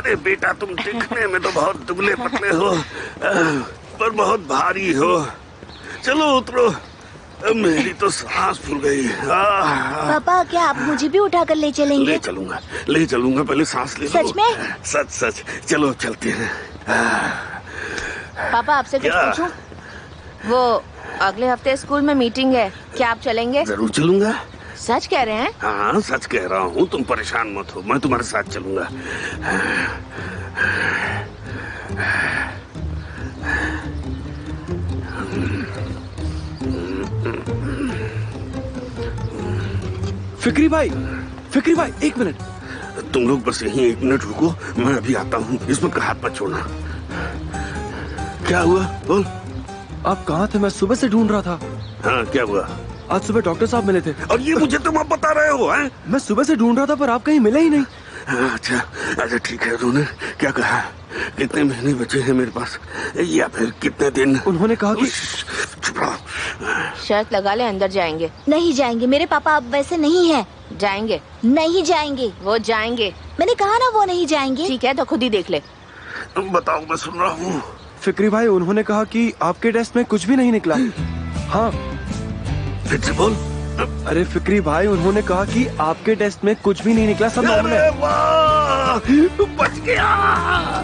अरे बेटा, तुम दिखने में तो बहुत दुबले पतले हो, पर बहुत भारी हो। चलो उतरो, मेरी तो सांस फूल गई। पापा, क्या आप मुझे भी उठाकर ले चलेंगे? ले चलूंगा, पहले सांस ले लो। सच में? सच। चलो चलते हैं। पापा, आपसे कुछ पूछूं? वो अगले हफ्ते स्कूल में मीटिंग है, क्या आप चलेंगे? जरूर चलूंगा। सच कह रहे हैं? हाँ, सच कह रहा हूँ, तुम परेशान मत हो, मैं तुम्हारे साथ चलूंगा। फिक्री भाई, एक मिनट। तुम लोग बस यहीं 1 मिनट रुको, मैं अभी आता हूँ। इसमें हाथ मत छोड़ना। क्या हुआ, बोल। आप कहाँ थे? मैं सुबह से ढूंढ रहा था। हाँ, क्या हुआ? आज सुबह डॉक्टर साहब मिले थे। और ये मुझे तुम अब बता रहे हो? हैं? मैं सुबह से ढूंढ रहा था पर आप कहीं मिले ही नहीं। अच्छा ठीक है। उन्होंने क्या कहा? कितने महीने बचे हैं मेरे पास, या फिर कितने दिन? उन्होंने कहा कि शर्त लगा ले, अंदर जाएंगे। नहीं जाएंगे, मेरे पापा अब वैसे नहीं है। जाएंगे? नहीं जाएंगे। वो जाएंगे। मैंने कहा ना, वो नहीं जाएंगे। ठीक है, तो खुद ही देख ले। बताओ, मैं सुन रहा हूँ। फिक्री भाई, उन्होंने कहा कि आपके टेस्ट में कुछ भी नहीं निकला। हाँ, फिर से बोल। अरे फिक्री भाई, उन्होंने कहा कि आपके टेस्ट में कुछ भी नहीं निकला, सब नॉर्मल है। वाह, बच गया।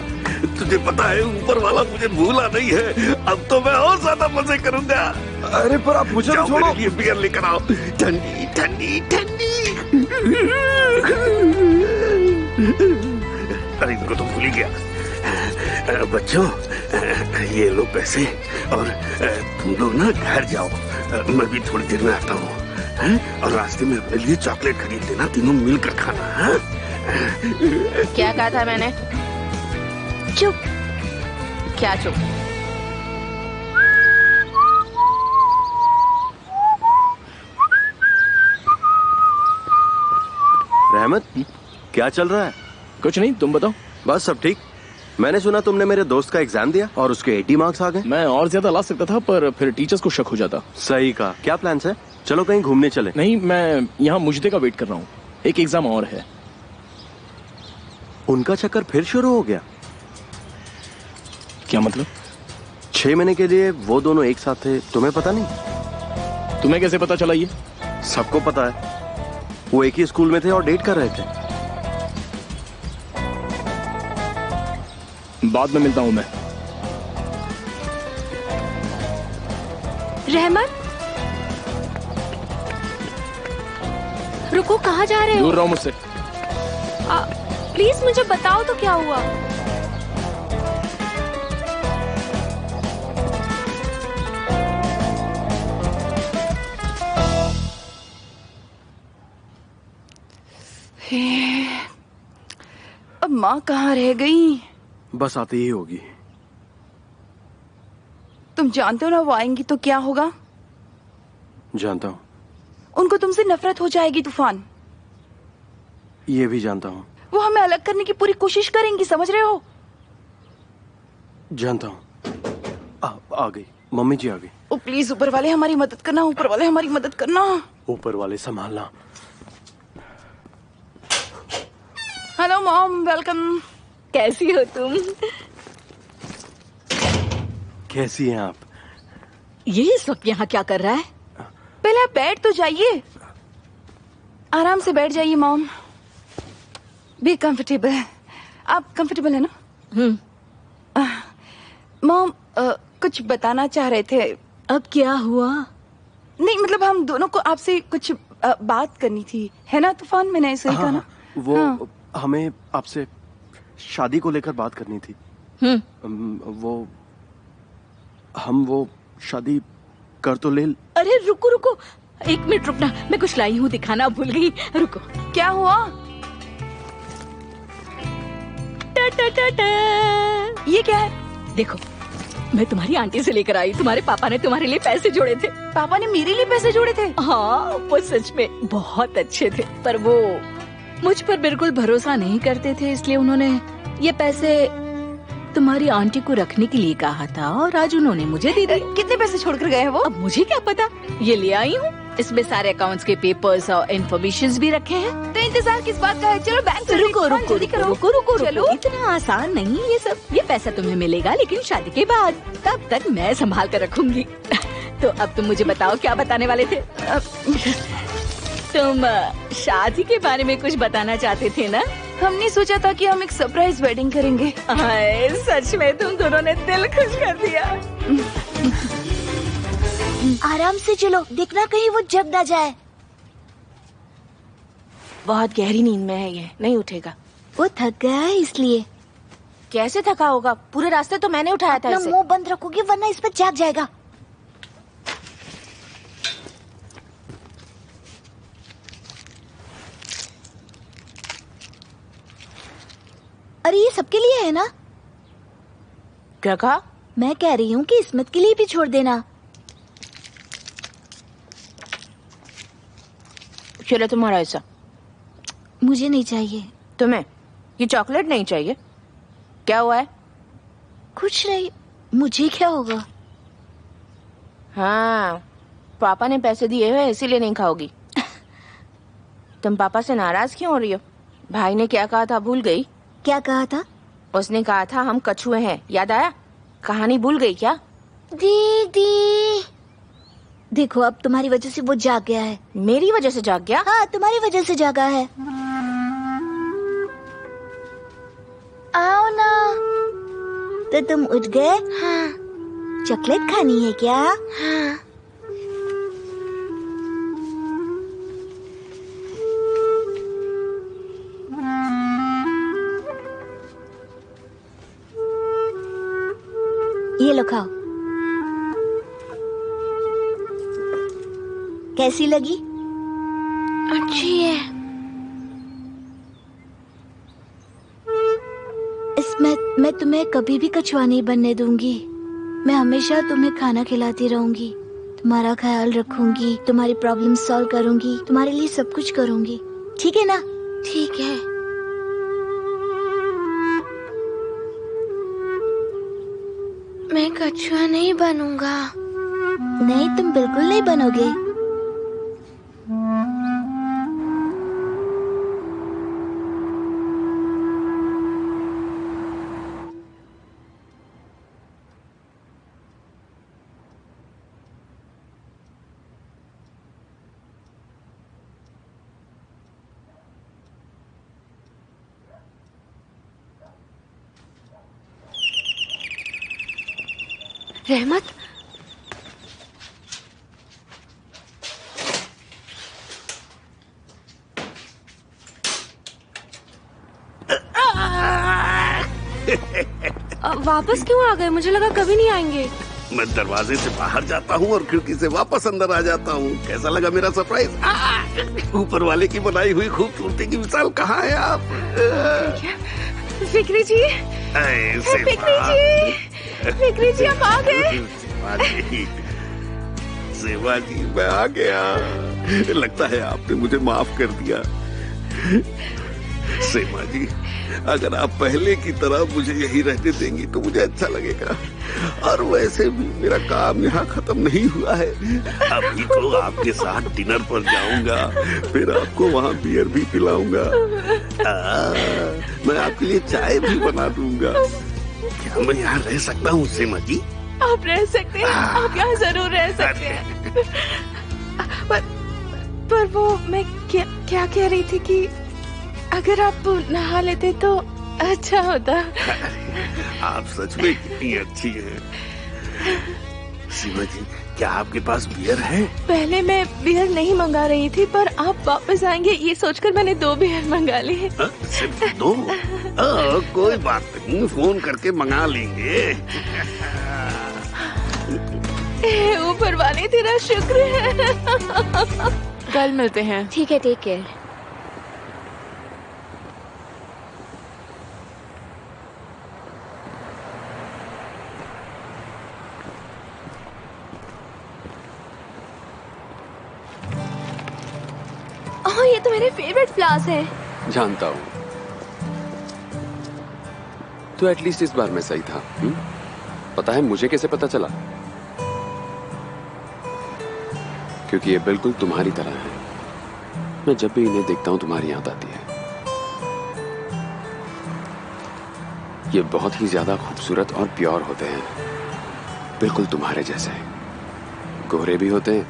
तुझे पता है, ऊपर वाला मुझे भूला नहीं है। अब तो मैं और ज्यादा मजे करूंगा। अरे पर आप मुझे जाओ, छोड़ो। मेरे लिए बियर लेकर आओ। ठंडी ठंडी ठंडी। अरे इनको तो भूल ही गया। बच्चों, ये लो पैसे, और तुम लोग ना घर जाओ, मैं भी थोड़ी देर में आता हूँ। और रास्ते में अपने लिए चॉकलेट खरीद लेना, तीनों मिलकर खाना। हाँ? क्या कहा था मैंने? चुप। क्या चुप? रहमत, क्या चल रहा है? कुछ नहीं, तुम बताओ। बस सब ठीक। मैंने सुना तुमने मेरे दोस्त का एग्जाम दिया और उसके 80 मार्क्स आ गए। मैं और ज्यादा ला सकता था, पर फिर टीचर्स को शक हो जाता। सही कहा। क्या प्लान्स है? चलो कहीं घूमने चले। नहीं, मैं यहाँ मुजदे का वेट कर रहा हूँ, एक एग्जाम और है। उनका चक्कर फिर शुरू हो गया? क्या मतलब? 6 महीने के लिए वो दोनों एक साथ थे, तुम्हें पता नहीं? तुम्हें कैसे पता चला? ये सबको पता है, वो एक ही स्कूल में थे और डेट कर रहे थे। बाद में मिलता हूँ मैं। रहमत, रुको, कहाँ जा रहे हो? दूर रहो मुझसे। प्लीज मुझे बताओ तो क्या हुआ? अब माँ कहाँ रह गई? बस आती ही होगी। तुम जानते हो ना, वो आएंगी तो क्या होगा? जानता हूँ। उनको तुमसे नफरत हो जाएगी तूफान। ये भी जानता हूँ। वो हमें अलग करने की पूरी कोशिश करेंगी, समझ रहे हो? जानता हूँ। आ गई, मम्मी जी आ गई। ओ प्लीज, ऊपर वाले हमारी मदद करना, ऊपर वाले हमारी मदद करना। ऊपर वाले संभालना। Hello mom, welcome. कैसी हो तुम? कैसी हैं आप? ये इस वक्त यहाँ क्या कर रहा है? पहले आप बैठ तो जाइए, आराम से बैठ जाइए मॉम। Be comfortable. आप कंफर्टेबल है ना? मॉम, कुछ बताना चाह रहे थे। अब क्या हुआ? नहीं, मतलब हम दोनों को आपसे कुछ बात करनी थी, है ना तूफान? मैंने सही कहा ना? वो हमें आपसे शादी को लेकर बात करनी थी। वो शादी कर तो ले। अरे रुको रुको, 1 मिनट रुकना, मैं कुछ लाई हूँ दिखाना, भूल गई। रुको। क्या हुआ? टा टा टा टा। ये क्या है? देखो, मैं तुम्हारी आंटी से लेकर आई। तुम्हारे पापा ने तुम्हारे लिए पैसे जोड़े थे। पापा ने मेरे लिए पैसे जोड़े थे? हाँ, वो सच में बहुत अच्छे थे, पर वो मुझ पर बिल्कुल भरोसा नहीं करते थे, इसलिए उन्होंने ये पैसे तुम्हारी आंटी को रखने के लिए कहा था और आज उन्होंने मुझे दे दिए। कितने पैसे छोड़कर गए हैं वो? अब मुझे क्या पता, ये ले आई हूँ। इसमें सारे अकाउंट्स के पेपर्स और इन्फॉर्मेशन भी रखे हैं। तो इंतजार किस बात का है? चलो बैंक चलो। रुको रुको जल्दी रुको करो। रुको रुको चलो। रुको, इतना आसान नहीं ये सब। ये पैसा तुम्हें मिलेगा लेकिन शादी के बाद, तब तक मैं संभाल कर रखूंगी। तो अब तुम मुझे बताओ क्या बताने वाले थे? तुम शादी के बारे में कुछ बताना चाहते थे ना? हमने सोचा था कि हम एक सरप्राइज वेडिंग करेंगे। हाय, सच में तुम दोनों ने दिल खुश कर दिया। आराम से चलो, देखना कहीं वो जग ना जाए। बहुत गहरी नींद में है ये, नहीं उठेगा। वो थक गया है इसलिए। कैसे थका होगा? पूरे रास्ते तो मैंने उठाया था अपना इसे। मुंह बंद रखोगे वरना इस पर जाग जाएगा। अरे ये सबके लिए है ना? क्या कहा? मैं कह रही हूँ कि इस्मत के लिए भी छोड़ देना। चलो तुम्हारा ऐसा। मुझे नहीं चाहिए। तुम्हें ये चॉकलेट नहीं चाहिए? क्या हुआ है? कुछ नहीं, मुझे क्या होगा? हाँ, पापा ने पैसे दिए हुए इसीलिए नहीं खाओगी। तुम पापा से नाराज क्यों हो रही हो? भाई ने क्या कहा था भूल गई? क्या कहा था? उसने कहा था हम कछुए हैं, याद आया? कहानी भूल गई क्या? दीदी देखो, अब तुम्हारी वजह से वो जाग गया है। मेरी वजह से जाग गया? हाँ, तुम्हारी वजह से जागा है। आओ ना। तो तुम उठ गए? हाँ। चॉकलेट खानी है क्या? हाँ। ये लो खाओ। कैसी लगी? अच्छी है। इसमें मैं तुम्हें कभी भी कछुआ नहीं बनने दूंगी। मैं हमेशा तुम्हें खाना खिलाती रहूंगी, तुम्हारा ख्याल रखूंगी, तुम्हारी प्रॉब्लम सॉल्व करूंगी, तुम्हारे लिए सब कुछ करूंगी। ठीक है ना? ठीक है। मैं कछुआ नहीं बनूंगा। नहीं, तुम बिल्कुल नहीं बनोगे। रहमत, वापस क्यों आ गए? मुझे लगा कभी नहीं आएंगे। मैं दरवाजे से बाहर जाता हूँ और खिड़की से वापस अंदर आ जाता हूँ। कैसा लगा मेरा सरप्राइज? ऊपर वाले की बनाई हुई खूबसूरती की मिसाल कहाँ है आप? फिक्री जी, फिक्री जी आप आ गए। सेवा जी, मैं आ गया। लगता है आपने मुझे माफ कर दिया। सेवा जी, अगर आप पहले की तरह मुझे यही रहने देंगी तो मुझे अच्छा लगेगा। और वैसे भी मेरा काम यहाँ खत्म नहीं हुआ है। अभी तो आपके साथ डिनर पर जाऊंगा, फिर आपको वहाँ बियर भी पिलाऊंगा। मैं आपके लिए चाय भी बना दूंगा। क्या मैं यहाँ रह सकता हूँ सेमा जी? आप रह सकते हैं, आप यहाँ जरूर रह सकते हैं। पर वो मैं क्या कह रही थी कि अगर आप नहा लेते तो अच्छा होता। आप सच में कितनी अच्छी हैं। सीमा जी, क्या आपके पास बियर है? पहले मैं बियर नहीं मंगा रही थी, पर आप वापस आएंगे ये सोचकर मैंने 2 बियर मंगा लिए। सिर्फ 2? कोई बात नहीं, फोन करके मंगा लेंगे। ऊपर वाले तेरा शुक्र है। कल मिलते हैं। ठीक है, टेक केयर। ओह, ये तो मेरे फेवरेट फ्लावर्स हैं। जानता हूँ, तो एटलीस्ट इस बार मैं सही था। पता है मुझे कैसे पता चला? क्योंकि ये बिल्कुल तुम्हारी तरह है। मैं जब भी इन्हें देखता हूं तुम्हारी याद आती है। ये बहुत ही ज्यादा खूबसूरत और प्योर होते हैं, बिल्कुल तुम्हारे जैसे। गोरे भी होते हैं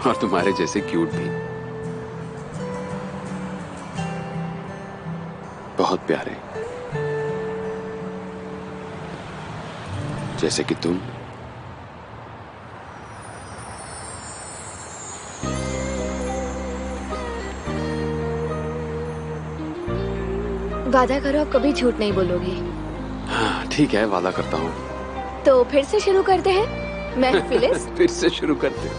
और तुम्हारे जैसे क्यूट भी। बहुत प्यारे, जैसे कि तुम। वादा करो आप कभी झूठ नहीं बोलोगी। हाँ ठीक है, वादा करता हूँ। तो फिर से शुरू करते हैं। मैं फिलिस। फिर से शुरू करते हैं।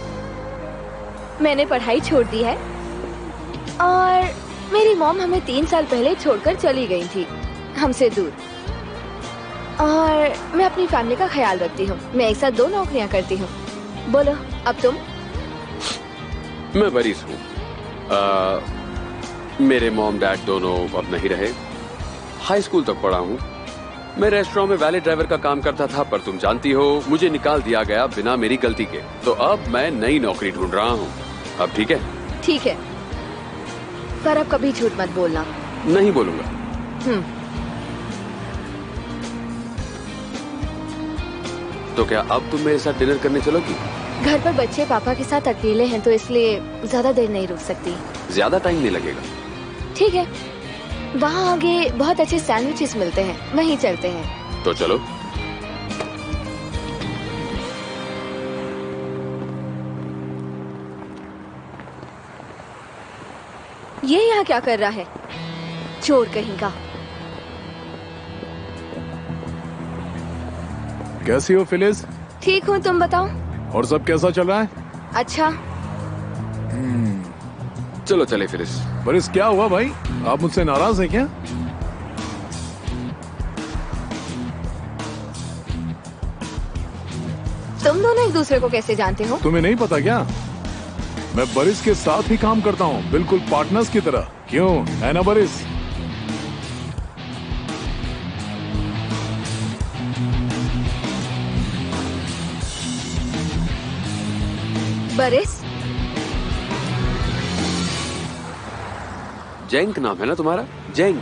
मैंने पढ़ाई छोड़ दी है और मेरी मॉम हमें 3 साल पहले छोड़कर चली गई थी, हमसे दूर। और मैं अपनी फैमिली का ख्याल रखती हूँ। मैं एक साथ 2 नौकरियाँ करती हूँ। बोलो अब तुम। मैं बरीस हूँ। मेरे मॉम डैड दोनों अब नहीं रहे। हाई स्कूल तक पढ़ा हूँ। मैं रेस्टोरेंट में वैले ड्राइवर का काम करता था, पर तुम जानती हो मुझे निकाल दिया गया बिना मेरी गलती के। तो अब मैं नई नौकरी ढूंढ रहा हूँ। अब ठीक है? ठीक है, पर अब कभी झूठ मत बोलना। नहीं बोलूंगा। तो क्या अब तुम मेरे साथ डिनर करने चलोगी? घर पर बच्चे पापा के साथ अकेले हैं, तो इसलिए ज्यादा देर नहीं रुक सकती। ज्यादा टाइम नहीं लगेगा। ठीक है, वहाँ आगे बहुत अच्छे सैंडविचेस मिलते हैं, वहीं चलते हैं। तो चलो। ये यहाँ क्या कर रहा है? चोर कहीं का। कैसी हो फिलिस? ठीक हूँ, तुम बताओ। और सब कैसा चल रहा है? अच्छा। चलो चले फिलिस। बरिस क्या हुआ भाई? आप मुझसे नाराज हैं क्या? तुम दोनों एक दूसरे को कैसे जानते हो? तुम्हें नहीं पता क्या? मैं बरिस के साथ ही काम करता हूँ, बिल्कुल पार्टनर्स की तरह। क्यों, है ना बरिस? बरिस? जेंक नाम है ना तुम्हारा? जेंक।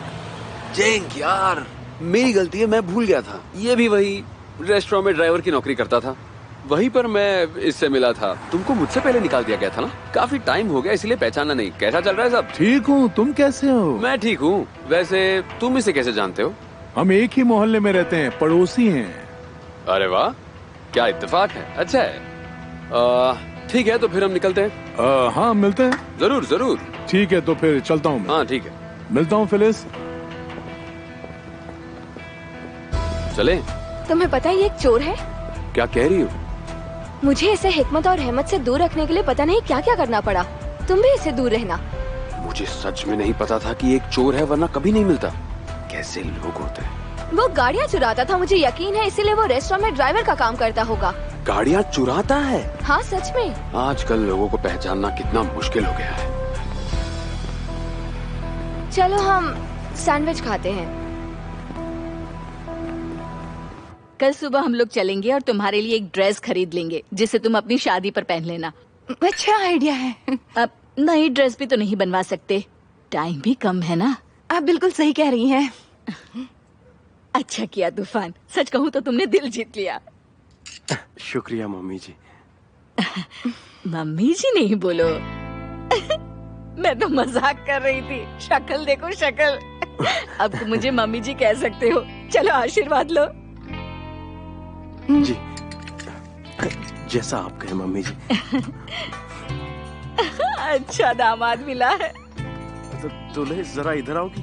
जेंक यार, मेरी गलती है, मैं भूल गया था। ये भी वही रेस्टोरेंट में ड्राइवर की नौकरी करता था। वहीं पर मैं इससे मिला था। तुमको मुझसे पहले निकाल दिया गया था ना? काफी टाइम हो गया, इसलिए पहचाना नहीं। कैसा चल रहा है सब? ठीक हूँ, तुम कैसे हो? मैं ठीक हूँ। वैसे तुम इसे कैसे जानते हो? हम एक ही मोहल्ले में रहते हैं, पड़ोसी हैं। अरे वाह, क्या इत्तेफाक है। अच्छा है। ठीक है, तो फिर हम निकलते हैं। हाँ मिलते हैं। जरूर जरूर। ठीक है, तो फिर चलता हूँ। हाँ ठीक है, मिलता हूँ फिलिस। चले। तुम्हें पता है ये एक चोर है? क्या कह रही हो? मुझे इसे हिकमत और रहमत से दूर रखने के लिए पता नहीं क्या क्या करना पड़ा। तुम भी इससे दूर रहना। मुझे सच में नहीं पता था कि एक चोर है, वरना कभी नहीं मिलता। कैसे लोग होते हैं। वो गाड़ियाँ चुराता था, मुझे यकीन है इसीलिए वो रेस्टोरेंट में ड्राइवर का काम करता होगा। गाड़ियाँ चुराता है? हाँ सच में। आजकल लोगों को पहचानना कितना मुश्किल हो गया है। चलो हम सैंडविच खाते हैं। कल सुबह हम लोग चलेंगे और तुम्हारे लिए एक ड्रेस खरीद लेंगे, जिसे तुम अपनी शादी पर पहन लेना। अच्छा आइडिया है। अब नई ड्रेस भी तो नहीं बनवा सकते, टाइम भी कम है ना। आप बिल्कुल सही कह रही हैं। अच्छा किया तूफान, सच कहूँ तो तुमने दिल जीत लिया। शुक्रिया मम्मी जी। मम्मी जी नहीं बोलो। मैं तो मजाक कर रही थी। शक्ल देखो शक्ल। अब तुम मुझे मम्मी जी कह सकते हो। चलो आशीर्वाद लो। जी, जैसा आप कहें मम्मी जी। अच्छा दामाद मिला है। तो दूल्हे जरा इधर आओगी?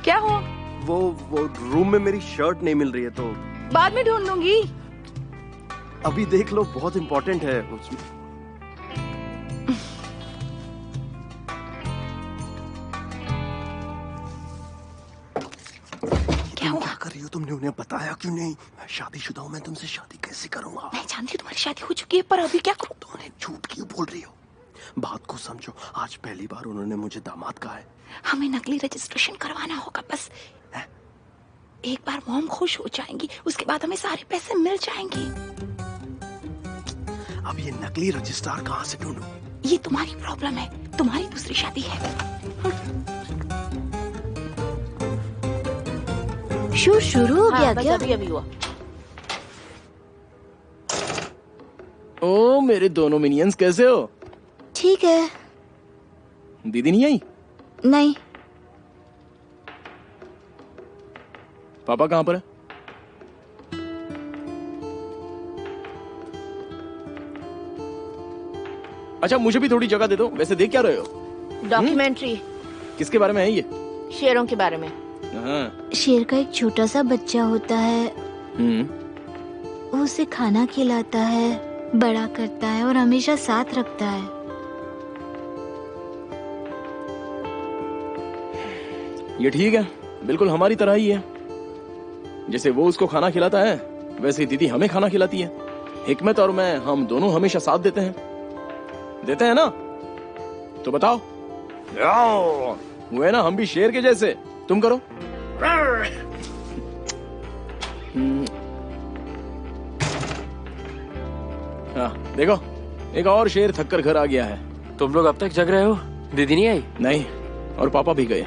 क्या हो? वो रूम में मेरी शर्ट नहीं मिल रही है, तो बाद में ढूंढ लूंगी। अभी देख लो, बहुत इम्पोर्टेंट है उसमें। क्या कर रही हो? तुमने उन्हें बताया क्यों नहीं? मैं शादीशुदा हूँ, मैं तुमसे शादी कैसे करूंगा? मैं जानती हूँ तुम्हारी शादी हो चुकी है, पर अभी क्या करूँ? तुमने झूठ क्यों बोल रही हो? बात को समझो, आज पहली बार उन्होंने मुझे दामाद कहा है। हमें नकली रजिस्ट्रेशन करवाना होगा बस। एक बार मॉम खुश हो जाएंगी, उसके बाद हमें सारे पैसे मिल जाएंगे। अब ये नकली रजिस्ट्रार कहाँ से ढूंढूं? ये तुम्हारी प्रॉब्लम है, तुम्हारी दूसरी शादी है। शो शुरू हो गया बस क्या? अभी अभी हुआ। ओ मेरे दोनों मिनियंस कैसे हो? ठीक है। दीदी नहीं आई? नहीं। पापा कहाँ पर है? अच्छा मुझे भी थोड़ी जगह दे दो। वैसे देख क्या रहे हो? डॉक्यूमेंट्री। किसके बारे में है ये? शेरों के बारे में। हाँ। शेर का एक छोटा सा बच्चा होता है, वो उसे खाना खिलाता है, बड़ा करता है और हमेशा साथ रखता है। ये ठीक है, बिल्कुल हमारी तरह ही है। जैसे वो उसको खाना खिलाता है वैसे ही दीदी हमें खाना खिलाती है। हिकमत और मैं, हम दोनों हमेशा साथ देते हैं ना? तो बताओ। हुए ना हम भी शेर के जैसे। तुम करो। हाँ देखो, एक और शेर थक कर घर आ गया है। तुम लोग अब तक जग रहे हो? दीदी नहीं आई? नहीं, और पापा भी गए।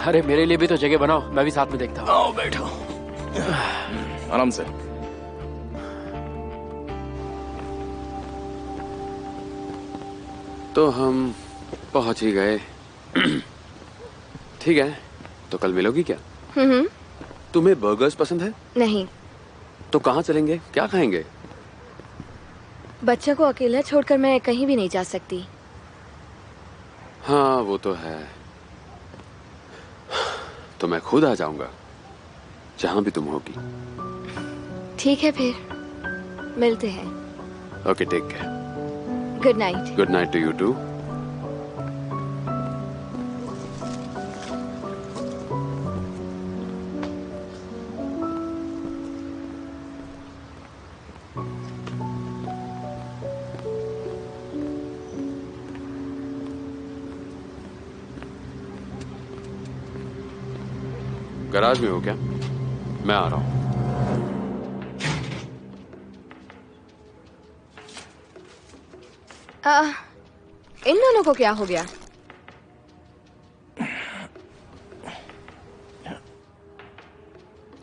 अरे मेरे लिए भी तो जगह बनाओ, मैं भी साथ में देखता हूँ। आओ बैठो, आराम से। तो हम पहुंच ही गए। ठीक है, तो कल मिलोगी क्या? तुम्हें बर्गर्स पसंद है? नहीं। तो कहाँ चलेंगे, क्या खाएंगे? बच्चा को अकेला छोड़कर मैं कहीं भी नहीं जा सकती। हाँ वो तो है, तो मैं खुद आ जाऊंगा जहां भी तुम होगी। ठीक है फिर मिलते हैं। Okay take care. Good night. Good night to you too. Garage में हो क्या? मैं आ रहा हूं। इन दोनों को क्या हो गया?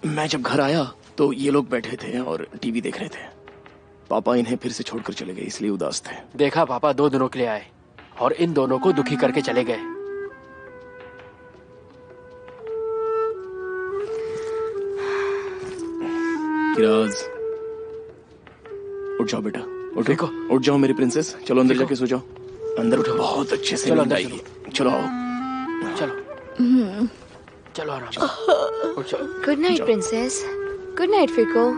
मैं जब घर आया तो ये लोग बैठे थे और टीवी देख रहे थे। पापा इन्हें फिर से छोड़कर चले गए, इसलिए उदास थे। देखा, पापा 2 दिनों के लिए आए और इन दोनों को दुखी करके चले गए। किराज, उठ जाओ बेटा, उठो, उठ जाओ मेरी प्रिंसेस। चलो अंदर जाके सो जाओ। अंदर उठो, बहुत अच्छे से नींद आएगी। चलो आओ। चलो चलो आराम से उठ जाओ। Good night princess. Good night Fico.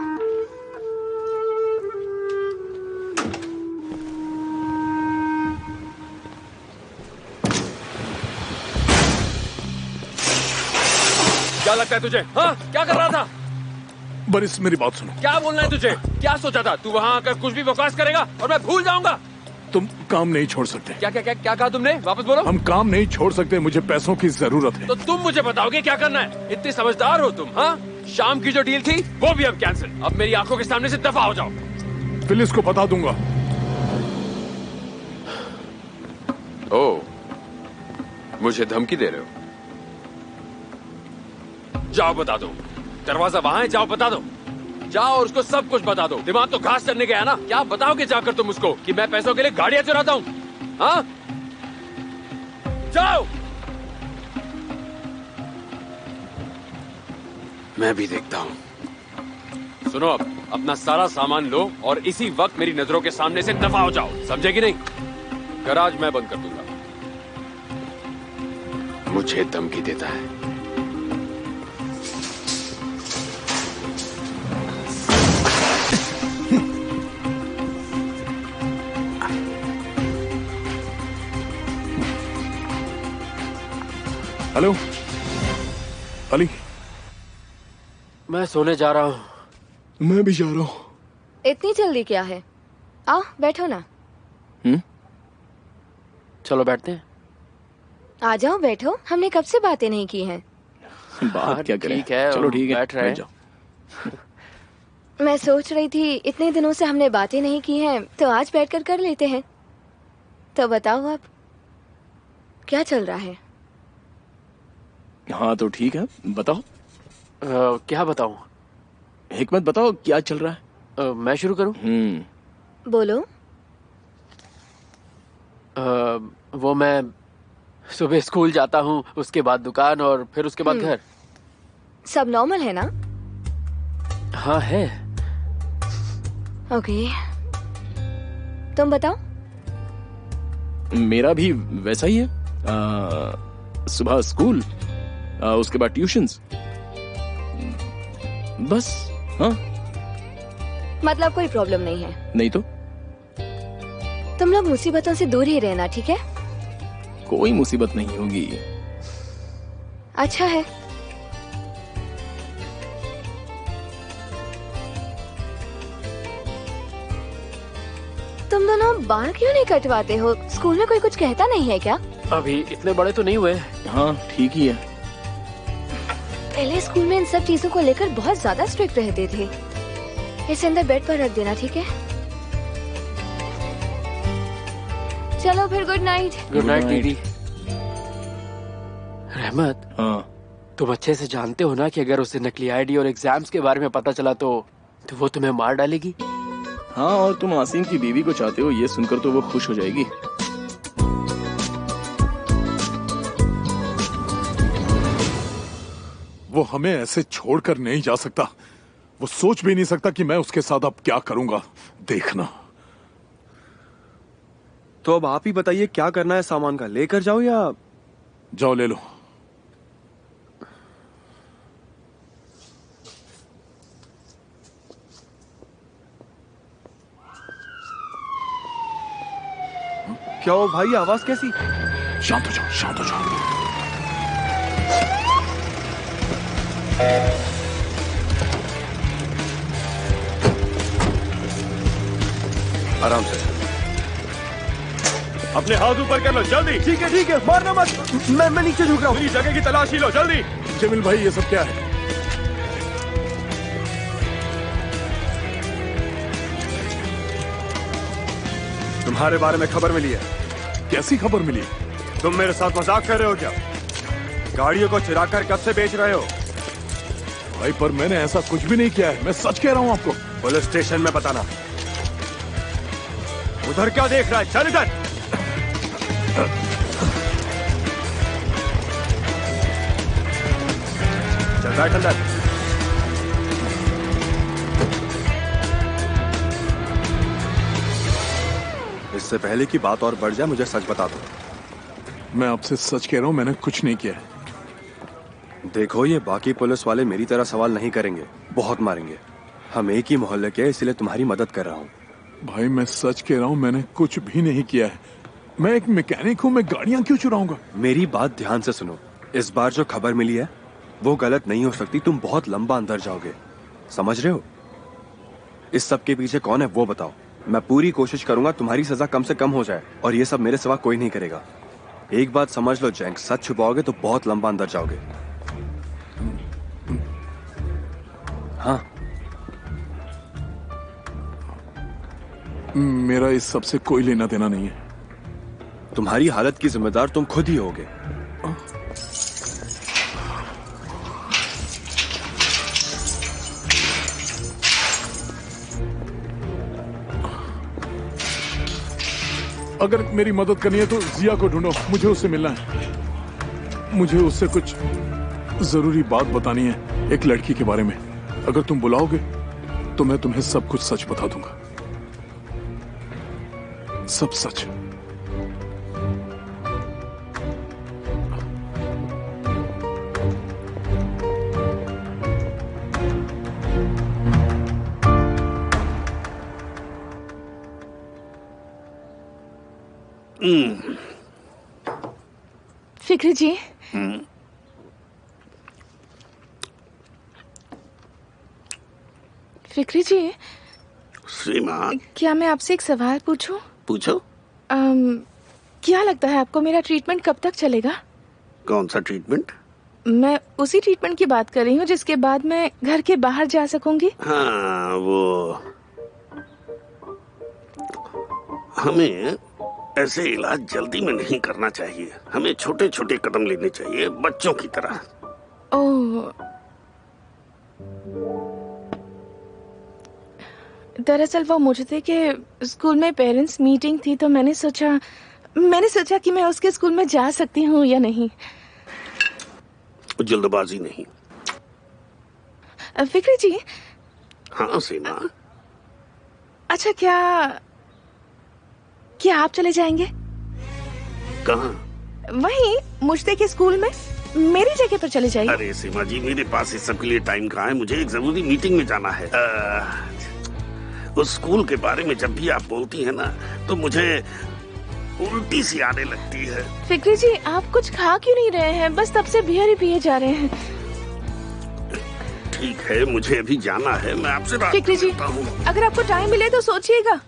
क्या लगता है तुझे? हाँ, क्या कर रहा था? बरिस मेरी बात सुनो। क्या बोलना है तुझे? क्या सोचा था तू वहाँ आकर कुछ भी बकवास करेगा और मैं भूल जाऊंगा? तुम काम नहीं छोड़ सकते। क्या क्या क्या क्या कहा तुमने? वापस बोलो। हम काम नहीं छोड़ सकते, मुझे पैसों की जरूरत है। तो तुम मुझे बताओगे क्या करना है? इतने समझदार हो तुम? हाँ, शाम की जो डील थी वो भी अब कैंसिल। अब मेरी आंखों के सामने से दफा हो जाओ। पुलिस को बता दूंगा। ओ, मुझे धमकी दे रहे हो? जाओ बता दो, दरवाजा वहां है, जाओ बता दो। जाओ और उसको सब कुछ बता दो। दिमाग तो घास चढ़ने गया ना। क्या बताओगे जाकर तुम उसको कि मैं पैसों के लिए गाड़ियां चुराता हूं? हाँ, जाओ। मैं भी देखता हूं। सुनो, अब अपना सारा सामान लो और इसी वक्त मेरी नजरों के सामने से दफा हो जाओ, समझे कि नहीं? गराज मैं बंद कर दूंगा। मुझे धमकी देता है। हेलो अली। मैं सोने जा रहा हूँ। मैं भी जा रहा हूँ। इतनी जल्दी क्या है? आओ बैठो ना। चलो बैठते हैं। आ जाओ बैठो, हमने कब से बातें नहीं की हैं। बात क्या करें। ठीक है, चलो ठीक है, बैठ रहे बैठ हैं। जाओ। मैं सोच रही थी इतने दिनों से हमने बातें नहीं की हैं, तो आज बैठकर कर लेते हैं। तो बताओ आप, क्या चल रहा है? हाँ तो ठीक है, बताओ। क्या बताऊं? हिकमत बताओ क्या चल रहा है। मैं शुरू करूं? बोलो। वो मैं सुबह स्कूल जाता हूँ, उसके बाद दुकान और फिर उसके बाद घर। सब नॉर्मल है ना? हाँ है। ओके, तुम बताओ। मेरा भी वैसा ही है। सुबह स्कूल, उसके बाद ट्यूशंस, बस। हाँ, मतलब कोई प्रॉब्लम नहीं है? नहीं तो। तुम लोग मुसीबतों से दूर ही रहना, ठीक है? कोई मुसीबत नहीं होगी। अच्छा है। तुम दोनों बाल क्यों नहीं कटवाते हो? स्कूल में कोई कुछ कहता नहीं है क्या? अभी इतने बड़े तो नहीं हुए। हाँ ठीक ही है। पहले स्कूल में इन सब चीजों को लेकर बहुत ज्यादा स्ट्रिक्ट रहते थे। इसे अंदर बेड पर रख देना, ठीक है? चलो फिर, गुड नाइट। गुड नाइट दीदी। रहमत, हाँ तुम अच्छे से जानते हो ना कि अगर उसे नकली आईडी और एग्जाम्स के बारे में पता चला तो वो तुम्हें मार डालेगी। हाँ, और तुम आसिम की बीवी को चाहते हो, ये सुनकर तो वो खुश हो जाएगी। वो हमें ऐसे छोड़कर नहीं जा सकता। वो सोच भी नहीं सकता कि मैं उसके साथ अब क्या करूंगा। देखना। तो अब आप ही बताइए क्या करना है। सामान का लेकर जाओ या? जाओ ले लो। क्या हो भाई, आवाज कैसी? शांत हो जाओ, शांत हो जाओ। आराम से। अपने हाथ ऊपर कर लो, जल्दी। ठीक है, मारना मत। मैं नीचे झुक रहा हूँ। पूरी जगह की तलाशी लो, जल्दी। जमील भाई, ये सब क्या है? तुम्हारे बारे में खबर मिली है। कैसी खबर मिली? तुम मेरे साथ मजाक कर रहे हो क्या? गाड़ियों को चुरा कर कब से बेच रहे हो? भाई पर मैंने ऐसा कुछ भी नहीं किया है, मैं सच कह रहा हूँ आपको। पुलिस स्टेशन में बताना। उधर क्या देख रहा है? चल इधर। चल बैठ अंदर। इससे पहले की बात और बढ़ जाए, मुझे सच बता दो। मैं आपसे सच कह रहा हूँ, मैंने कुछ नहीं किया है। देखो, ये बाकी पुलिस वाले मेरी तरह सवाल नहीं करेंगे, बहुत मारेंगे। हम एक ही मोहल्ले के, इसलिए तुम्हारी मदद कर रहा हूँ। भाई मैं सच कह रहा हूँ, मैंने कुछ भी नहीं किया है। मैं एक मैकेनिक हूँ, मैं गाड़ियाँ क्यों चुराऊंगा? मेरी बात ध्यान से सुनो। इस बार जो खबर मिली है वो गलत नहीं हो सकती। तुम बहुत लंबा अंदर जाओगे, समझ रहे हो? इस सब के पीछे कौन है वो बताओ। मैं पूरी कोशिश करूंगा तुम्हारी सजा कम से कम हो जाए, और ये सब मेरे सिवा कोई नहीं करेगा। एक बात समझ लो जैंग, सच छुपाओगे तो बहुत लंबा अंदर जाओगे। हाँ, मेरा इस सब से कोई लेना देना नहीं है। तुम्हारी हालत की जिम्मेदार तुम खुद ही होगे। अगर मेरी मदद करनी है तो जिया को ढूंढो, मुझे उससे मिलना है। मुझे उससे कुछ जरूरी बात बतानी है, एक लड़की के बारे में। अगर तुम बुलाओगे तो मैं तुम्हें सब कुछ सच बता दूंगा, सब सच। फिक्र जी, फिक्री जी, श्रीमान, क्या मैं आपसे एक सवाल पूछूं? पूछो। क्या लगता है आपको मेरा ट्रीटमेंट कब तक चलेगा? कौन सा ट्रीटमेंट? मैं उसी ट्रीटमेंट की बात कर रही हूँ जिसके बाद मैं घर के बाहर जा सकूंगी। हाँ, वो हमें ऐसे इलाज जल्दी में नहीं करना चाहिए। हमें छोटे छोटे कदम लेने चाहिए, बच्चों की तरह। ओह, दरअसल वो मुझे थे कि स्कूल में पेरेंट्स मीटिंग थी, तो मैंने सोचा कि मैं उसके स्कूल में जा सकती हूँ या नहीं। जल्दबाजी नहीं। फिक्री जी। हाँ सीमा। अच्छा, क्या आप चले जाएंगे? कहाँ? वहीं मुश्ते के स्कूल में, मेरी जगह पर चले जाइए। अरे सीमा जी, मेरे पास इस सब के लिए टाइम कहाँ है? मुझे एक जरूरी मीटिंग में जाना है। उस स्कूल के बारे में जब भी आप बोलती है ना, तो मुझे उल्टी सी आने लगती है। फिक्री जी, आप कुछ खा क्यों नहीं रहे हैं? बस तब से बियर ही पिए जा रहे हैं। ठीक है, मुझे अभी जाना है, मैं आपसे बात फिक्री जी, करता हूँ। अगर आपको टाइम मिले तो सोचिएगा।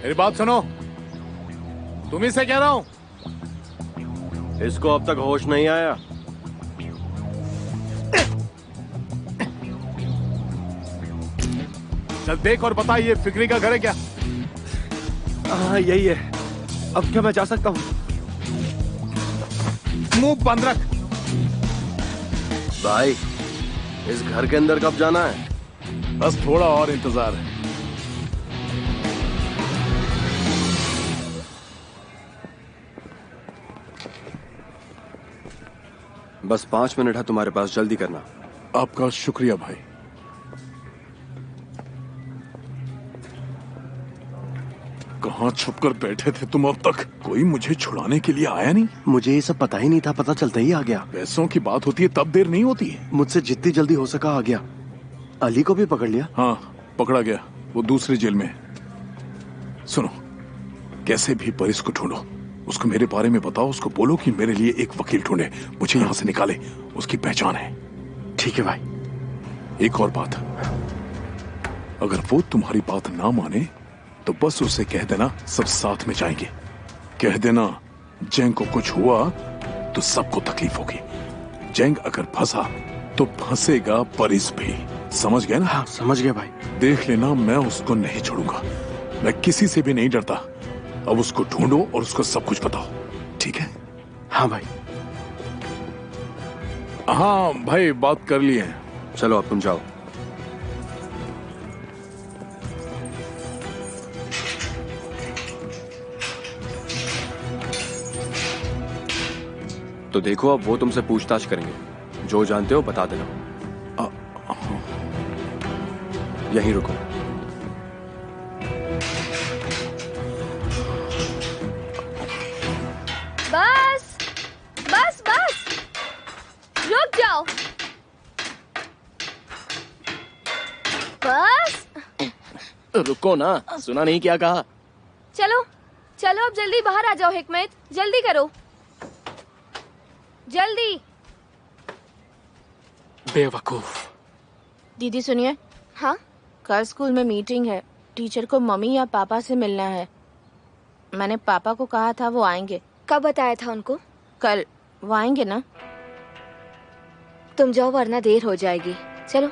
मेरी बात सुनो, तुम ही से कह रहा हूँ। इसको अब तक होश नहीं आया। चल देख और बता, ये फिक्री का घर है क्या? हाँ यही है। अब क्या मैं जा सकता हूँ? मुंह बंद रख। भाई, इस घर के अंदर कब जाना है? बस थोड़ा और इंतजार है। बस 5 मिनट है तुम्हारे पास, जल्दी करना। आपका शुक्रिया भाई। कहाँ छुपकर बैठे थे तुम अब तक? कोई मुझे छुड़ाने के लिए आया नहीं? मुझे ये सब पता ही नहीं था, पता चलता ही आ गया। पैसों की बात होती है तब देर नहीं होती है। मुझसे जितनी जल्दी हो सका आ गया। अली को भी पकड़ लिया? हाँ, पकड़ा गया, वो दूसरी जेल में। सुनो, कैसे भी परिस को ढूंढो, उसको मेरे बारे में बताओ, उसको बोलो कि मेरे लिए एक वकील ढूंढे, मुझे यहाँ से निकाले, उसकी पहचान है। ठीक है भाई। एक और बात, अगर वो तुम्हारी बात ना माने तो बस उसे कह देना सब साथ में जाएंगे। कह देना जैंग को कुछ हुआ तो सबको तकलीफ होगी। जैंग अगर फंसा तो फंसेगा परिस भी। समझ गए ना? हाँ समझ गया भाई। देख लेना, मैं उसको नहीं छोड़ूंगा। मैं किसी से भी नहीं डरता। अब उसको ढूंढो और उसको सब कुछ बताओ, ठीक है? हाँ भाई। हाँ भाई, बात कर ली है। चलो अब तुम जाओ। तो देखो, अब वो तुमसे पूछताछ करेंगे। जो जानते हो बता देना। यहीं रुको। बस बस बस, रुक जाओ। बस रुको ना, सुना नहीं क्या कहा? चलो चलो, अब जल्दी बाहर आ जाओ। हिकमत, जल्दी करो, जल्दी। बेवकूफ। दीदी सुनिए। हाँ? कल स्कूल में मीटिंग है, टीचर को मम्मी या पापा से मिलना है। मैंने पापा को कहा था वो आएंगे। कब बताया था उनको? कल। वो आएंगे ना? तुम जाओ वरना देर हो जाएगी। चलो।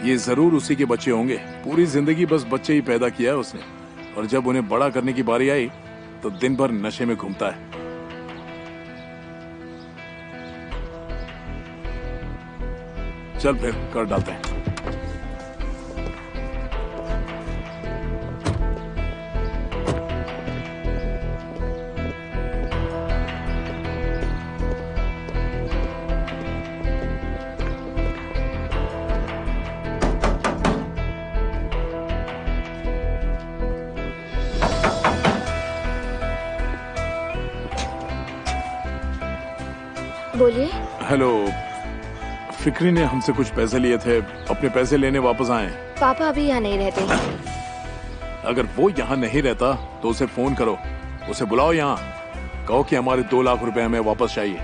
ये जरूर उसी के बच्चे होंगे। पूरी जिंदगी बस बच्चे ही पैदा किया है उसने, और जब उन्हें बड़ा करने की बारी आई तो दिन भर नशे में घूमता है। चल फिर कर डालते हैं। बोलिए। हेलो, फिक्री ने हमसे कुछ पैसे लिए थे, अपने पैसे लेने वापस आए। पापा अभी यहाँ नहीं रहते। अगर वो यहाँ नहीं रहता तो उसे फोन करो, उसे बुलाओ यहाँ, कहो कि हमारे 2 लाख रुपए हमें वापस चाहिए।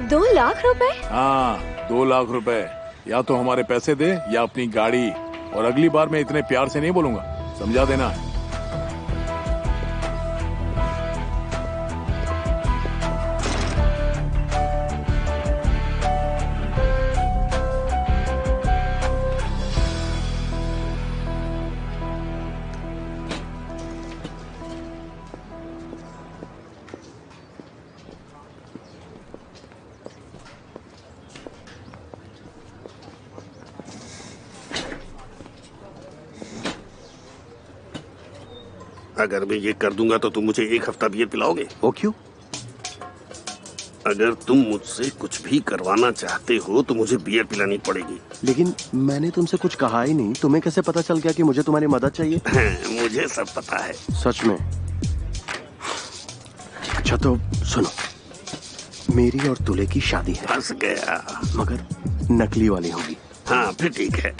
2 लाख रुपए? हाँ, 2 लाख रुपए। या तो हमारे पैसे दे या अपनी गाड़ी। और अगली बार मैं इतने प्यार से नहीं बोलूंगा, समझा देना। अगर मैं ये कर दूंगा तो तुम मुझे 1 हफ्ता बियर पिलाओगे? वो क्यों? अगर तुम मुझसे कुछ भी करवाना चाहते हो तो मुझे बियर पिलानी पड़ेगी। लेकिन मैंने तुमसे कुछ कहा ही नहीं, तुम्हें कैसे पता चल गया कि मुझे तुम्हारी मदद चाहिए? मुझे सब पता है। सच में? अच्छा तो सुनो, मेरी और तुले की शादी है। फंस गया। मगर नकली वाली होगी। हाँ फिर ठीक है।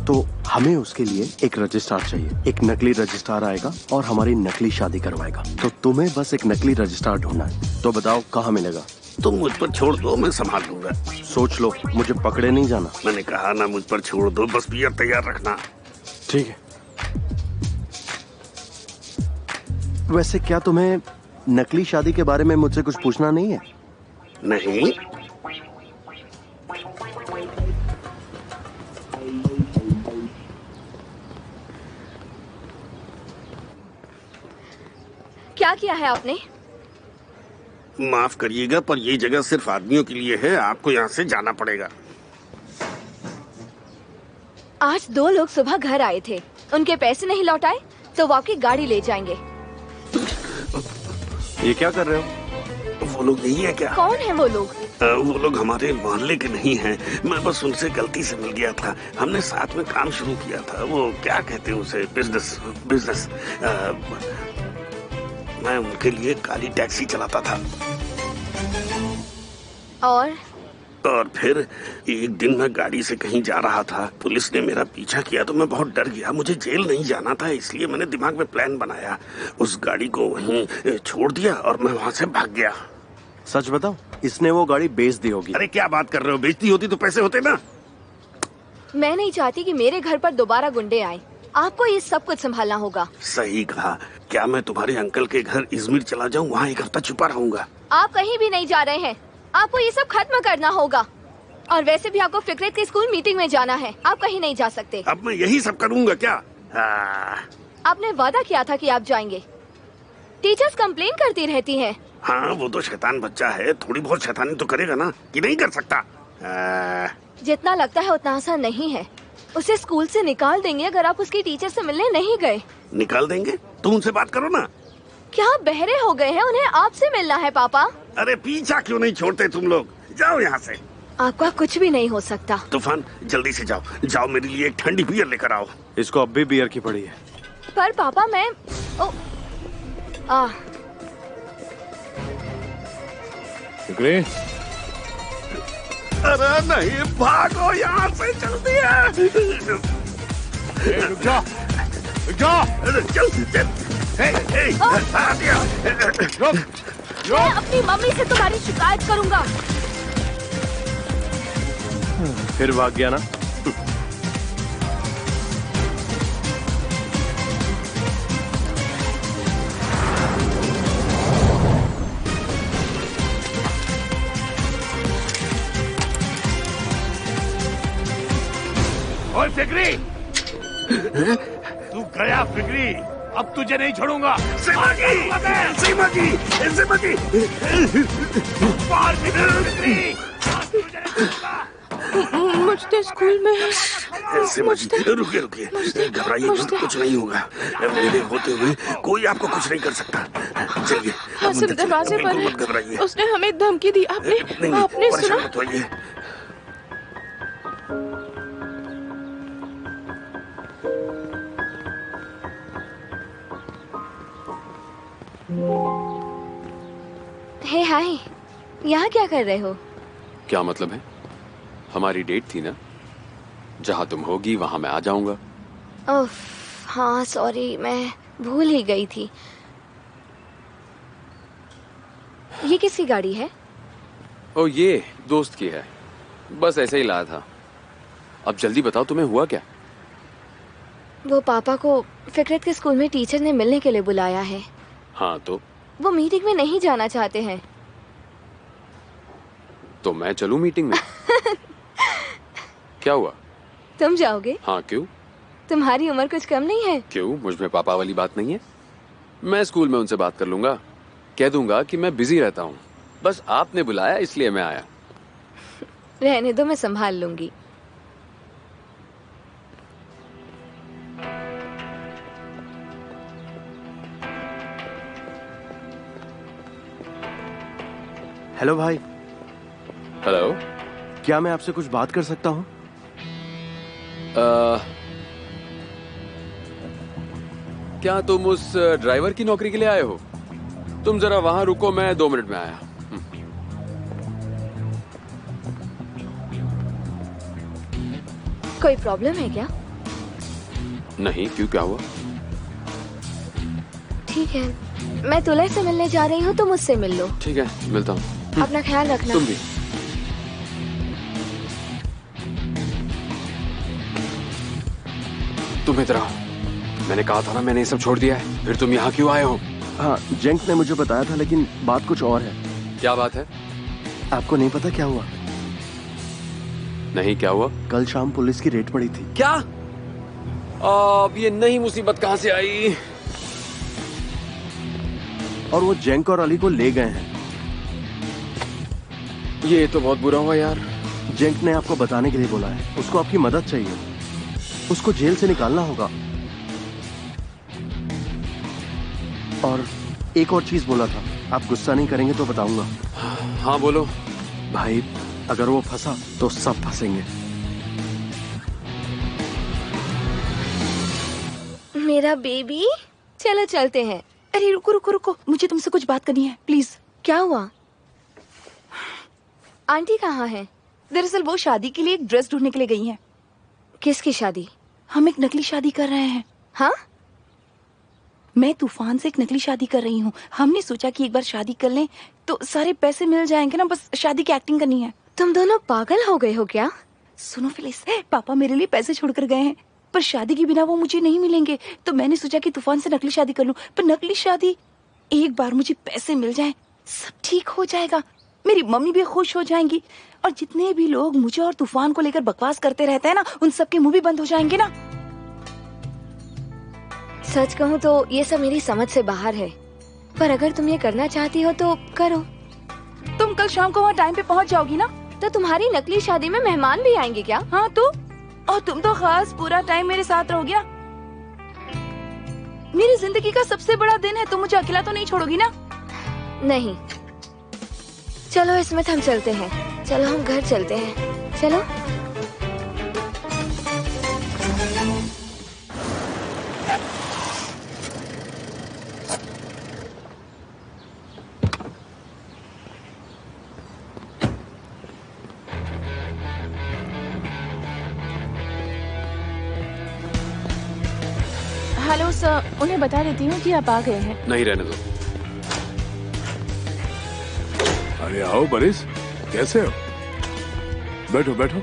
तो हमें उसके लिए एक रजिस्ट्रार चाहिए। एक नकली रजिस्ट्रार आएगा और हमारी नकली शादी करवाएगा। तो तुम्हें बस एक नकली रजिस्ट्रार ढूंढना है। तो बताओ कहाँ मिलेगा? तुम मुझ पर छोड़ दो, मैं संभाल लूंगा। सोच लो, मुझे पकड़े नहीं जाना। मैंने कहा ना, मुझ पर छोड़ दो, बस बियर तैयार रखना। ठीक है। वैसे क्या तुम्हें नकली शादी के बारे में मुझसे कुछ पूछना नहीं है? नहीं। क्या किया है आपने? माफ करिएगा पर ये जगह सिर्फ आदमियों के लिए है, आपको यहाँ से जाना पड़ेगा। आज 2 लोग सुबह घर आए थे, उनके पैसे नहीं लौटाए तो वो आपकी गाड़ी ले जाएंगे। ये क्या कर रहे हो? वो लोग नहीं है क्या? कौन है वो लोग? वो लोग हमारे मोहल्ले के नहीं हैं। मैं बस उनसे गलती से मिल गया था। हमने साथ में काम शुरू किया था। वो क्या कहते हैं उसे, बिजनेस। मैं उनके लिए काली टैक्सी चलाता था। और फिर एक दिन मैं गाड़ी से कहीं जा रहा था, पुलिस ने मेरा पीछा किया तो मैं बहुत डर गया। मुझे जेल नहीं जाना था, इसलिए मैंने दिमाग में प्लान बनाया। उस गाड़ी को वहीं छोड़ दिया और मैं वहां से भाग गया। सच बताओ, इसने वो गाड़ी बेच दी होगी। अरे क्या बात कर रहे हो, बेचती होती तो पैसे होते ना। मैं नहीं चाहती कि मेरे घर पर दोबारा गुंडे आए। आपको ये सब कुछ संभालना होगा। सही कहा। क्या मैं तुम्हारे अंकल के घर इजमिर चला जाऊं, वहाँ 1 हफ्ता छुपा रहूंगा? आप कहीं भी नहीं जा रहे हैं, आपको ये सब खत्म करना होगा। और वैसे भी आपको फिक्रेत की स्कूल मीटिंग में जाना है, आप कहीं नहीं जा सकते। अब मैं यही सब करूंगा क्या? आपने वादा किया था कि आप जाएंगे। टीचर्स कंप्लेन करती रहती हैं। हाँ वो तो शैतान बच्चा है, थोड़ी बहुत शैतानी तो करेगा ना, कि नहीं कर सकता? जितना लगता है उतना आसान नहीं है। उसे स्कूल से निकाल देंगे अगर आप उसकी टीचर से मिलने नहीं गए। निकाल देंगे? तुम उनसे बात करो ना। क्या बहरे हो गए हैं? उन्हें आपसे मिलना है पापा। अरे पीछा क्यों नहीं छोड़ते तुम लोग? जाओ यहाँ से। आपका कुछ भी नहीं हो सकता। तूफान जल्दी से जाओ, जाओ मेरे लिए एक ठंडी बियर लेकर आओ। इसको अब भी बियर की पड़ी है। पर पापा मैं अरे नहीं, भागो यहाँ से जल्दी है। रुक जा, रुक जा। चल चल। मैं अपनी मम्मी से तुम्हारी शिकायत करूंगा। फिर भाग गया ना? ओए फिक्री, तू गया फिक्री, अब तुझे नहीं छोड़ूंगा। सीमा जी, मुझे स्कूल में सीमा जी, रुकिए, घबराइए मत, कुछ नहीं होगा। मेरे होते हुए कोई आपको कुछ नहीं कर सकता। चलिए, हासिम दरवाजे पर है। मत घबराइए। उसने हमें धमकी दी। आपने सुना? मत होइए। हे हाय, यहाँ क्या कर रहे हो? क्या मतलब है? हमारी डेट थी ना, जहाँ तुम होगी वहाँ मैं आ जाऊंगा। ओह हाँ सॉरी, मैं भूल ही गई थी। ये किसकी गाड़ी है? ओ ये दोस्त की है, बस ऐसे ही लाया था। अब जल्दी बताओ तुम्हें हुआ क्या? वो पापा को फिकरत के स्कूल में टीचर ने मिलने के लिए बुलाया है। हाँ तो? वो मीटिंग में नहीं जाना चाहते हैं। तो मैं चलूं मीटिंग में? क्या हुआ? तुम जाओगे? हाँ क्यों? तुम्हारी उम्र कुछ कम नहीं है। क्यों, मुझ में पापा वाली बात नहीं है? मैं स्कूल में उनसे बात कर लूंगा, कह दूंगा कि मैं बिजी रहता हूँ, बस आपने बुलाया इसलिए मैं आया। रहने दो, मैं संभाल लूंगी। हेलो भाई। हेलो। क्या मैं आपसे कुछ बात कर सकता हूँ? क्या तुम उस ड्राइवर की नौकरी के लिए आए हो? तुम जरा वहां रुको, मैं 2 मिनट में आया। कोई प्रॉब्लम है क्या? नहीं, क्यों, क्या हुआ? ठीक है, मैं तुलय से मिलने जा रही हूँ, तुम मुझसे मिल लो। ठीक है, मिलता हूँ। अपना ख्याल रखना। तुम भी। तुम इधर आओ। मैंने कहा था ना मैंने ये सब छोड़ दिया है, फिर तुम यहाँ क्यों आए हो? हाँ, जेंक ने मुझे बताया था, लेकिन बात कुछ और है। क्या बात है? आपको नहीं पता क्या हुआ? नहीं, क्या हुआ? कल शाम पुलिस की रेड पड़ी थी। क्या? अब ये नई मुसीबत कहाँ से आई? और वो जेंक और अली को ले गए हैं। ये तो बहुत बुरा हुआ यार। जेंक ने आपको बताने के लिए बोला है, उसको आपकी मदद चाहिए, उसको जेल से निकालना होगा। और एक और चीज बोला था, आप गुस्सा नहीं करेंगे तो बताऊंगा। हाँ बोलो। भाई, अगर वो फंसा तो सब फंसेंगे। मेरा बेबी, चलो चलते हैं। अरे रुको रुको रुको, मुझे तुमसे कुछ बात करनी है, प्लीज। क्या हुआ? आंटी कहाँ है? दरअसल वो शादी के लिए एक ड्रेस ढूंढने के लिए गई हैं। किसकी शादी? हम एक नकली शादी कर रहे हैं। हाँ? मैं तूफान से एक नकली शादी कर रही हूँ। हमने सोचा कि एक बार शादी कर लें तो सारे पैसे मिल जाएंगे ना, बस शादी की एक्टिंग करनी है। तुम दोनों पागल हो गए हो क्या? सुनो फिलिस, पापा मेरे लिए पैसे छोड़कर गए हैं, पर शादी के बिना वो मुझे नहीं मिलेंगे, तो मैंने सोचा कि तूफान से नकली शादी कर लूं। पर नकली शादी, एक बार मुझे पैसे मिल जाएं, सब ठीक हो जाएगा, मेरी मम्मी भी खुश हो जाएंगी, और जितने भी लोग मुझे और तूफान को लेकर बकवास करते रहते हैं ना, उन सबके मुंह भी बंद हो जाएंगे ना। सच कहूँ तो ये सब मेरी समझ से बाहर है, पर अगर तुम ये करना चाहती हो तो करो। तुम कल शाम को वहाँ टाइम पे पहुँच जाओगी ना? तो तुम्हारी नकली शादी में मेहमान भी आएंगे क्या? हाँ तो, और तुम तो खास पूरा टाइम मेरे साथ रहोगी ना। मेरी जिंदगी का सबसे बड़ा दिन है, तुम मुझे अकेला तो नहीं छोड़ोगी ना? नहीं। चलो इसमें हम चलते हैं, चलो हम घर चलते हैं, चलो। हेलो सर, उन्हें बता देती हूँ कि आप आ गए हैं। नहीं, रहने दो। अरे आओ बरिस, कैसे हो? बैठो बैठो।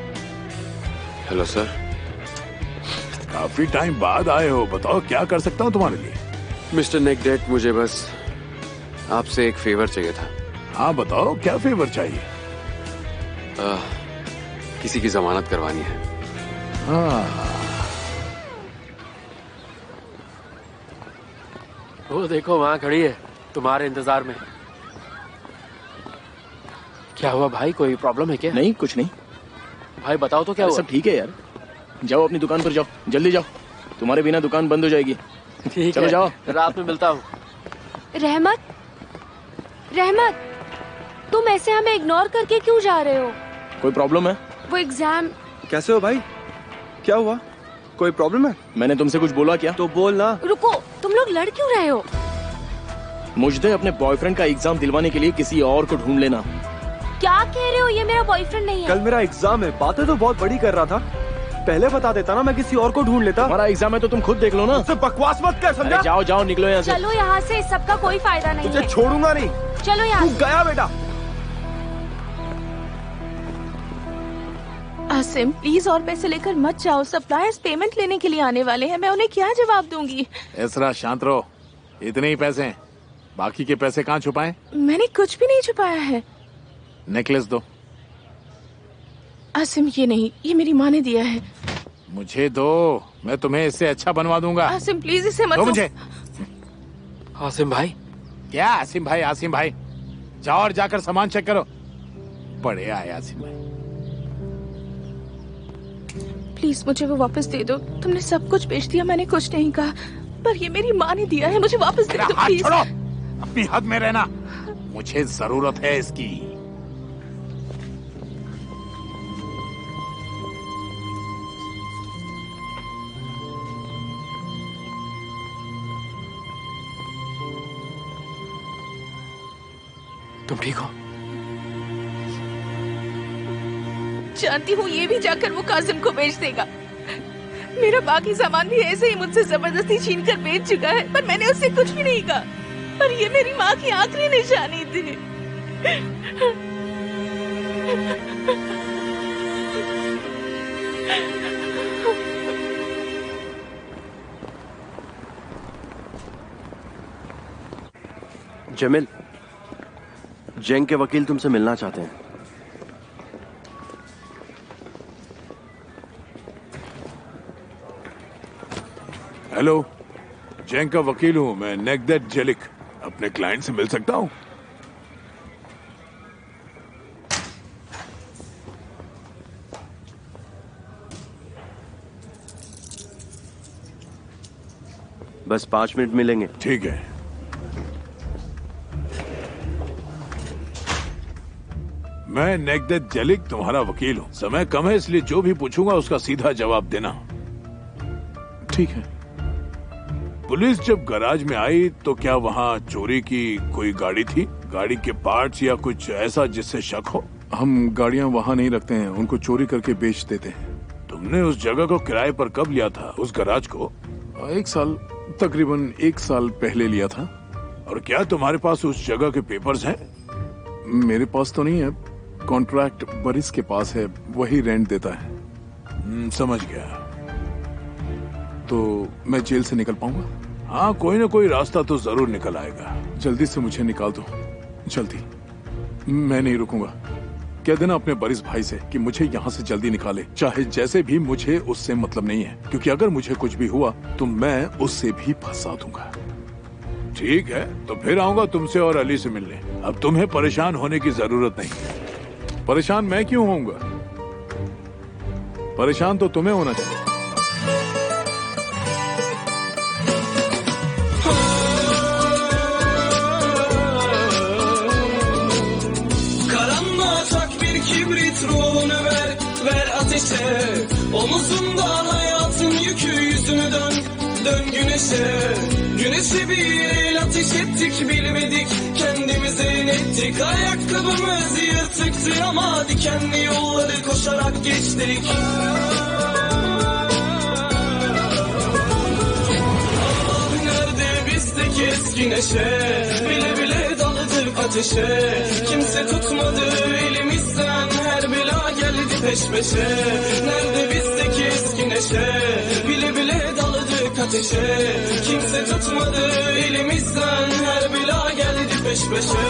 Hello sir. काफी टाइम बाद आए हो, बताओ क्या कर सकता हूँ तुम्हारे लिए? मिस्टर नेकडेट, मुझे बस आपसे एक फेवर चाहिए था। हाँ बताओ, क्या फेवर चाहिए? किसी की जमानत करवानी है। हाँ, वो देखो वहाँ खड़ी है, तुम्हारे इंतजार में। क्या हुआ भाई, कोई प्रॉब्लम है क्या? नहीं, कुछ नहीं भाई बताओ तो क्या हुआ? सब ठीक है यार। जाओ अपनी दुकान पर जाओ, जल्दी जाओ, तुम्हारे बिना दुकान बंद हो जाएगी। ठीक चलो है, जाओ। रात में मिलता हूँ। रहमत, रहमत, तुम ऐसे हमें इग्नोर करके क्यों जा रहे हो? कोई प्रॉब्लम है? वो एग्जाम। कैसे हो भाई? क्या हुआ? कोई प्रॉब्लम है? मैंने तुमसे कुछ बोला क्या? तो बोल ना। रुको, तुम लोग लड़ क्यों रहे हो? मुझे अपने बॉयफ्रेंड का एग्जाम दिलवाने के लिए किसी और को ढूंढ लेना। क्या कह रहे हो? ये मेरा बॉयफ्रेंड नहीं है। कल मेरा एग्जाम है, बातें तो बहुत बड़ी कर रहा था, पहले बता देता ना, मैं किसी और को ढूंढ लेता। हमारा एग्जाम है तो तुम खुद देख लो ना। मुझसे बकवास मत कर, समझा? जाओ जाओ, निकलो यहाँ से। चलो यहाँ से, इस सब का कोई फायदा नहीं तुझे है। छोड़ूंगा नहीं। चलो यहाँ तू से। गया बेटा। आसिम प्लीज और पैसे लेकर मत जाओ, सप्लायर्स पेमेंट लेने के लिए आने वाले हैं, मैं उन्हें क्या जवाब दूंगी? इसरा शांत रहो, इतने ही पैसे हैं, बाकी के पैसे कहाँ छुपाएं? मैंने कुछ भी नहीं छुपाया है। नेकलेस दो। आसिम ये नहीं, ये मेरी माँ ने दिया है। मुझे दो, मैं तुम्हें इससे अच्छा बनवा दूंगा। आसिम प्लीज इसे मत दो मुझे। आसिम भाई, क्या आसिम भाई? आसिम भाई जाओ और जाकर सामान चेक करो। बड़े आए आसिम भाई। प्लीज मुझे वो वापस दे दो, तुमने सब कुछ बेच दिया, मैंने कुछ नहीं कहा, पर ये मेरी माँ ने दिया है, मुझे वापस दे दो हाथ प्लीज। छोड़ो, अपनी हद में रहना, मुझे जरूरत है इसकी। तुम ठीक हो? जानती हूँ ये भी जाकर वो काजिम को बेच देगा। मेरा बाकी सामान भी ऐसे ही मुझसे जबरदस्ती छीन कर बेच चुका है, पर मैंने उससे कुछ भी नहीं कहा। पर ये मेरी माँ की आखिरी निशानी थी। जमील, जेंग के वकील तुमसे मिलना चाहते हैं। हेलो, जेंग का वकील हूँ मैं, नेगदेत जेलिक। अपने क्लाइंट से मिल सकता हूँ? बस 5 मिनट मिलेंगे। ठीक है। मैं नेगदेत जेलिक तुम्हारा वकील हूँ। समय कम है इसलिए जो भी पूछूंगा उसका सीधा जवाब देना। ठीक है। पुलिस जब गैराज में आई तो क्या वहाँ चोरी की कोई गाड़ी थी? गाड़ी के पार्ट्स या कुछ ऐसा जिससे शक हो? हम गाड़ियाँ वहाँ नहीं रखते हैं, उनको चोरी करके बेच देते हैं। तुमने उस जगह को किराए पर कब लिया था, उस गैराज को? 1 साल, तकरीबन 1 साल पहले लिया था। और क्या तुम्हारे पास उस जगह के पेपर्स हैं? मेरे पास तो नहीं है, कॉन्ट्रैक्ट बरिस के पास है, वही रेंट देता है। समझ गया। तो मैं जेल से निकल पाऊंगा? हाँ, कोई ना कोई रास्ता तो जरूर निकल आएगा। जल्दी से मुझे निकाल दो, जल्दी। मैं नहीं रुकूंगा। कह देना अपने बरिस भाई से कि मुझे यहाँ से जल्दी निकाले, चाहे जैसे भी, मुझे उससे मतलब नहीं है। क्योंकि अगर मुझे कुछ भी हुआ तो मैं उससे भी फंसा दूंगा। ठीक है, तो फिर आऊंगा तुमसे और अली से मिलने। अब तुम्हें परेशान होने की जरूरत नहीं। परेशान मैं क्यों होऊंगा? परेशान तो तुम्हें होना चाहिए। Omuzundan hayatın yükü, yüzünü dön güneşe. Güneşe bir el ateş ettik, bilmedik kendimize inettik. Ayakkabımız yırtıktı ama dikenli yolları koşarak geçtik. Allah nerede bizdeki eski neşe? Bile bile daldık ateşe. Kimse tutmadı elimizden, her bela geldi peş peşe. Nerede bizdeki eski neşe? Bile bile daldık ateşe. Kimse tutmadı elimizden, her bela geldi peş peşe.